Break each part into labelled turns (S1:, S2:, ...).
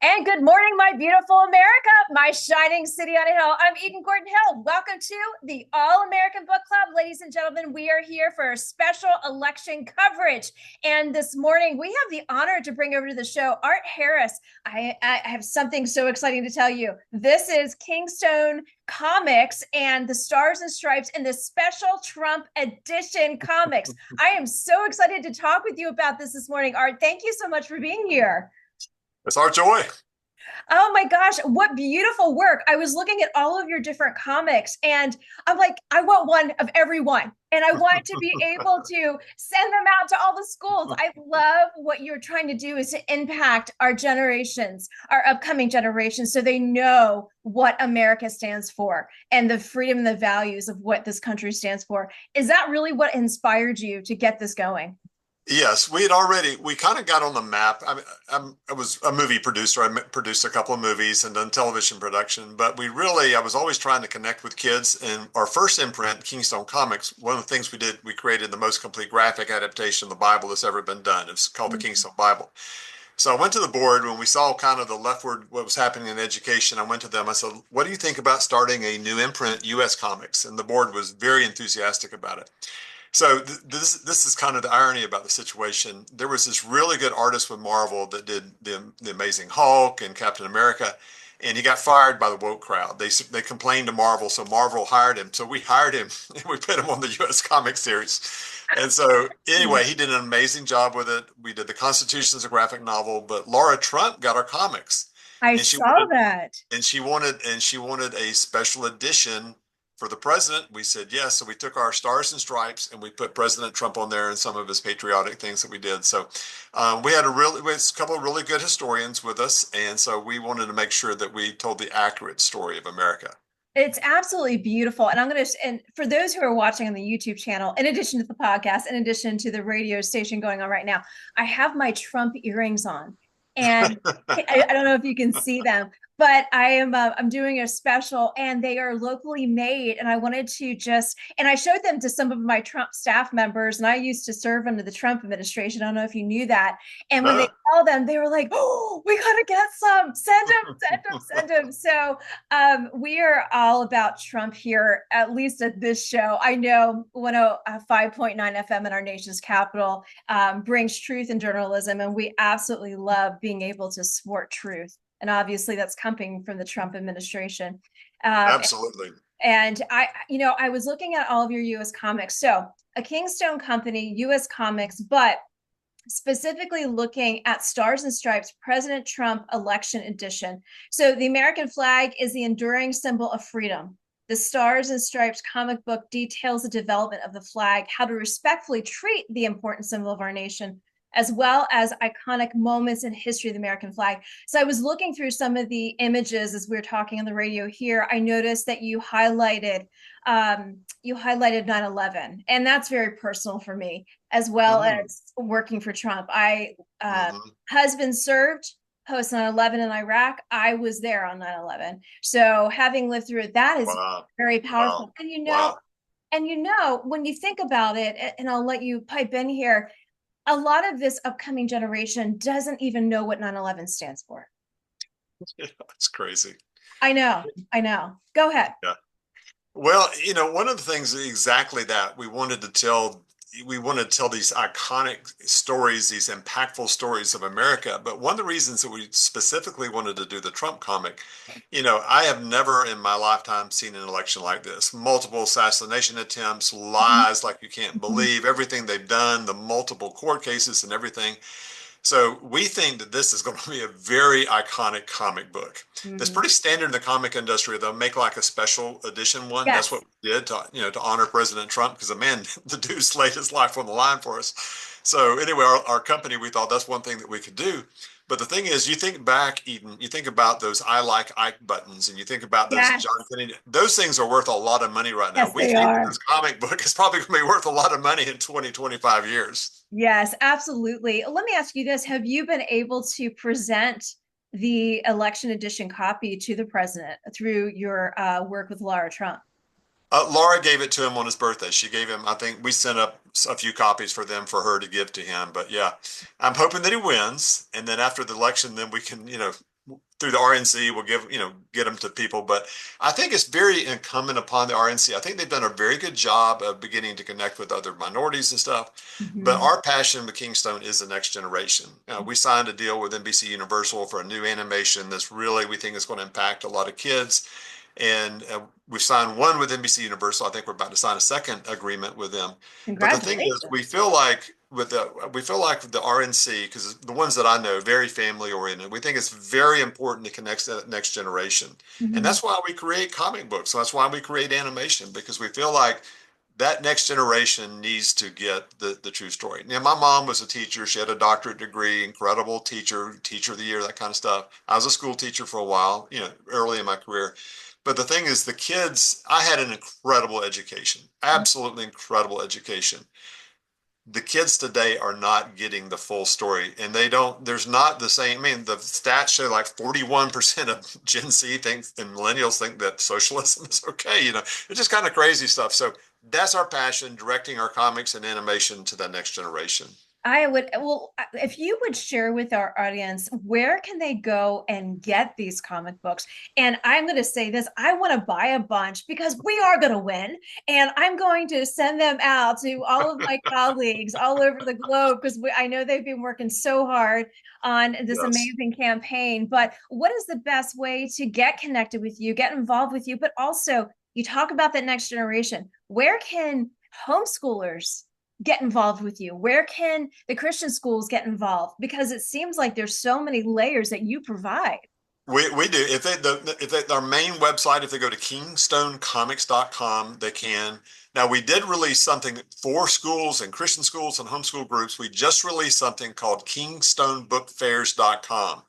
S1: And good morning, my beautiful America, my shining city on a hill. I'm Eden Gordon Hill. Welcome to the All American Book Club. Ladies and gentlemen, we are here for a special election coverage. And this morning, we have the honor to bring over to the show Art Harris. I have something so exciting to tell you. This is Kingstone Comics and the Stars and Stripes and the special Trump edition comics. I am so excited to talk with you about this morning, Art. Thank you so much for being here.
S2: It's our joy.
S1: Oh my gosh, what beautiful work. I was looking at all of your different comics and I'm like, I want one of every one. And I want to be able to send them out to all the schools. I love what you're trying to do is to impact our generations, our upcoming generations, so they know what America stands for and the freedom and the values of what this country stands for. Is that really what inspired you to get this going?
S2: Yes, we kind of got on the map. I was a movie producer. I produced a couple of movies and done television production, but I was always trying to connect with kids. And our first imprint, Kingstone Comics, one of the things we did, we created the most complete graphic adaptation of the Bible that's ever been done. It's called the Kingstone Bible. So I went to the board when we saw kind of the leftward, what was happening in education. I went to them. I said, what do you think about starting a new imprint, U.S. Comics? And the board was very enthusiastic about it. So this is kind of the irony about the situation. There was this really good artist with Marvel that did the Amazing Hulk and Captain America, and he got fired by the woke crowd. They complained to Marvel, so Marvel hired him. So we hired him and we put him on the U.S. comic series. And so anyway, he did an amazing job with it. We did the Constitution as a graphic novel, but Laura Trump got our comics,
S1: I
S2: and she
S1: saw
S2: wanted
S1: that.
S2: and she wanted a special edition for the president. We said yes. So we took our stars and stripes and we put President Trump on there and some of his patriotic things that we did. So we had a couple of really good historians with us. And so we wanted to make sure that we told the accurate story of America.
S1: It's absolutely beautiful. And and for those who are watching on the YouTube channel, in addition to the podcast, in addition to the radio station going on right now, I have my Trump earrings on. And I don't know if you can see them, but I'm doing a special and they are locally made. And I wanted to and I showed them to some of my Trump staff members. And I used to serve under the Trump administration. I don't know if you knew that. And when they
S2: No.
S1: saw them, they were like, oh, we got to get some, send them, send them, send them. So we are all about Trump here, at least at this show. I know 105.9 FM in our nation's capital brings truth in journalism, and we absolutely love being able to support truth. And obviously, that's coming from the Trump administration. Um,
S2: Absolutely.
S1: and I was looking at all of your U.S. comics. So, a Kingstone company, U.S. comics, but specifically looking at Stars and Stripes President Trump Election Edition. So the American flag is the enduring symbol of freedom. The Stars and Stripes comic book details the development of the flag, how to respectfully treat the important symbol of our nation, as well as iconic moments in history of the American flag. So I was looking through some of the images as we were talking on the radio here. I noticed that you highlighted 9/11, and that's very personal for me, as well
S2: Mm,
S1: as working for Trump. I
S2: mhm.
S1: husband served post 9/11 in Iraq. I was there on 9/11. So having lived through it, that is
S2: Wow.
S1: very
S2: Wow.
S1: powerful.
S2: Wow.
S1: When you think about it, and I'll let you pipe in here, a lot of this upcoming generation doesn't even know what 9/11 stands for.
S2: That's crazy.
S1: I know, I know. Go ahead.
S2: Yeah. Well, one of the things exactly that we wanted to tell these iconic stories, these impactful stories of America. But one of the reasons that we specifically wanted to do the Trump comic, I have never in my lifetime seen an election like this. Multiple assassination attempts, lies like you can't believe, everything they've done, the multiple court cases and everything. So we think that this is going to be a very iconic comic book. That's
S1: Mhm.
S2: pretty standard in the comic industry. They'll make like a special edition one. That's
S1: Yes.
S2: what we did to honor President Trump because the man, the dude's laid his life on the line for us. So anyway, our company, we thought that's one thing that we could do. But the thing is, you think back, Eden, you think about those I like Ike buttons and you think about those
S1: Yes.
S2: John Kennedy, those things are worth a lot of money right now.
S1: Yes,
S2: We
S1: they
S2: think that
S1: are.
S2: this comic book is probably going to be worth a lot of money in 20, 25 years.
S1: Yes, absolutely. Let me ask you this. Have you been able to present the election edition copy to the president through your work with Laura Trump?
S2: Laura gave it to him on his birthday. She gave him, I think we sent up a few copies for them for her to give to him. But yeah, I'm hoping that he wins. And then after the election, then we can, through the RNC, we'll get them to people. But I think it's very incumbent upon the RNC. I think they've done a very good job of beginning to connect with other minorities and stuff. But
S1: Mhm.
S2: our passion with Kingstone is the next generation. We signed a deal with NBC Universal for a new animation that's really, we think is going to impact a lot of kids. And we've signed one with NBC Universal. I think we're about to sign a second agreement with them. But the thing is,
S1: Congratulations.
S2: we feel like with the RNC, because the ones that I know, very family oriented, we think it's very important to connect to that next generation. And
S1: Mhm.
S2: that's why we create comic books. So that's why we create animation, because we feel like that next generation needs to get the true story. Now, my mom was a teacher. She had a doctorate degree, incredible teacher, teacher of the year, that kind of stuff. I was a school teacher for a while, early in my career. But the thing is, the kids, I had an incredible education, absolutely incredible education. The kids today are not getting the full story, and there's not the same. I mean, the stats show like 41% of Gen Z thinks and millennials think that socialism is okay. It's just kind of crazy stuff. So that's our passion, directing our comics and animation to the next generation.
S1: I would, well, if you would share with our audience, where can they go and get these comic books? And I'm going to say this, I want to buy a bunch because we are going to win. And I'm going to send them out to all of my colleagues all over the globe because I know they've been working so hard on this
S2: Yes.
S1: amazing campaign. But what is the best way to get connected with you, get involved with you, but also you talk about that next generation? Where can homeschoolers get involved with you? Where can the Christian schools get involved? Because it seems like there's so many layers that you provide.
S2: We do. If our main website, if they go to kingstonecomics.com, they can. Now, we did release something for schools and Christian schools and homeschool groups. We just released something called kingstonebookfairs.com.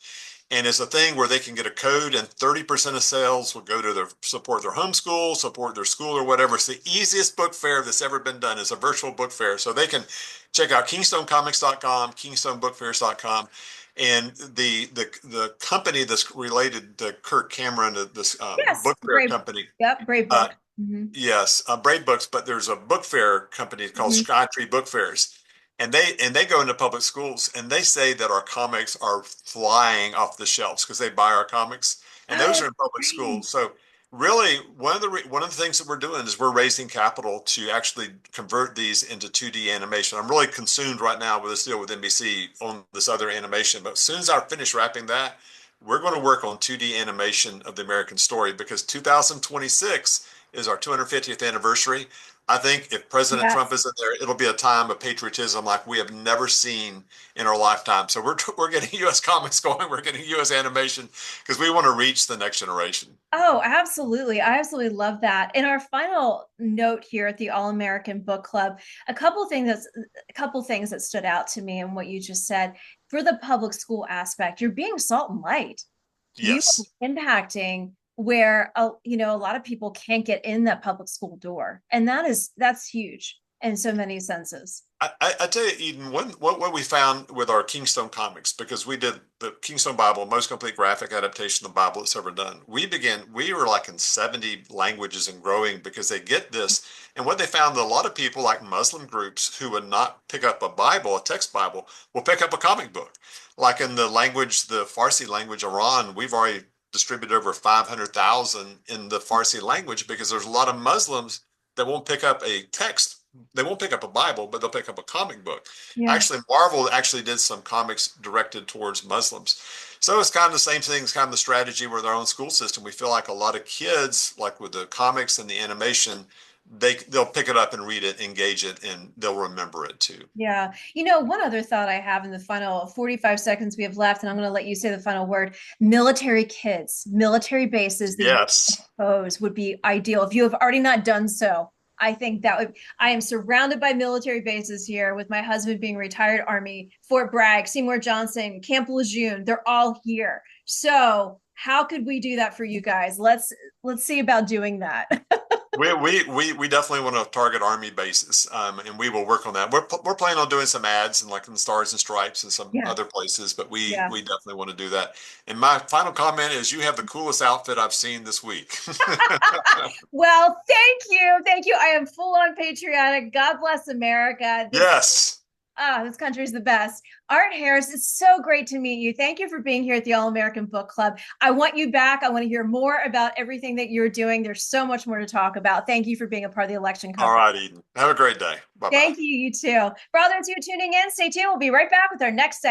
S2: And it's a thing where they can get a code and 30% of sales will go to support their homeschool, support their school or whatever. It's the easiest book fair that's ever been done. It's a virtual book fair. So they can check out kingstonecomics.com, kingstonebookfairs.com. And the company that's related to Kirk Cameron, this
S1: Yes,
S2: book fair
S1: great.
S2: company,
S1: Yep, great
S2: uh,
S1: book. Mm-hmm.
S2: yes, Brave Books, but there's a book fair company called
S1: Mm-hmm.
S2: Skytree Book Fairs. And they go into public schools and they say that our comics are flying off the shelves because they buy our comics and those are in public
S1: Great.
S2: schools. So really one of the things that we're doing is we're raising capital to actually convert these into 2D animation. I'm really consumed right now with this deal with NBC on this other animation, but as soon as I finish wrapping that, we're going to work on 2D animation of the American story because 2026 is our 250th anniversary. I think if President Trump
S1: Yes.
S2: isn't there, it'll be a time of patriotism like we have never seen in our lifetime. So we're getting U.S. comics going, we're getting U.S. animation because we want to reach the next generation.
S1: Oh, absolutely. I absolutely love that. In our final note here at the All American Book Club, a couple things that stood out to me in what you just said. For the public school aspect, you're being salt and light. You are
S2: Yes.
S1: impacting where a lot of people can't get in that public school door, and that's huge in so many senses.
S2: I tell you, Eden, what we found with our Kingstone comics, because we did the Kingstone Bible, most complete graphic adaptation of the Bible that's ever done. We were like in 70 languages and growing because they get this. And what they found that a lot of people, like Muslim groups who would not pick up a Bible, a text Bible, will pick up a comic book. Like in the Farsi language, Iran, we've already distributed over 500,000 in the Farsi language because there's a lot of Muslims that won't pick up a text, they won't pick up a Bible, but they'll pick up a comic book.
S1: Yeah.
S2: Actually, Marvel actually did some comics directed towards Muslims. So it's kind of the same thing. It's kind of the strategy with our own school system. We feel like a lot of kids, like with the comics and the animation, they'll pick it up and read it, engage it, and they'll remember it too.
S1: Yeah. One other thought I have in the final 45 seconds we have left, and I'm going to let you say the final word. Military kids, military bases that you
S2: Yes.
S1: propose would be ideal. If you have already not done so, I think I am surrounded by military bases here with my husband being retired Army, Fort Bragg, Seymour Johnson, Camp Lejeune. They're all here. So how could we do that for you guys? Let's see about doing that.
S2: We definitely want to target Army bases, and we will work on that. We're planning on doing some ads and like in the Stars and Stripes and some
S1: Yeah.
S2: other places, but we
S1: Yeah.
S2: we definitely want to do that. And my final comment is, you have the coolest outfit I've seen this week.
S1: Well, thank you. Thank you. I am full on patriotic. God bless America. This
S2: Yes.
S1: Ah, this country's the best. Art Harris, it's so great to meet you. Thank you for being here at the All American Book Club. I want you back. I want to hear more about everything that you're doing. There's so much more to talk about. Thank you for being a part of the election
S2: All
S1: coverage.
S2: right, Eden. Have a great day. Bye bye.
S1: Thank you. You too. For all those of you tuning in, stay tuned. We'll be right back with our next segment.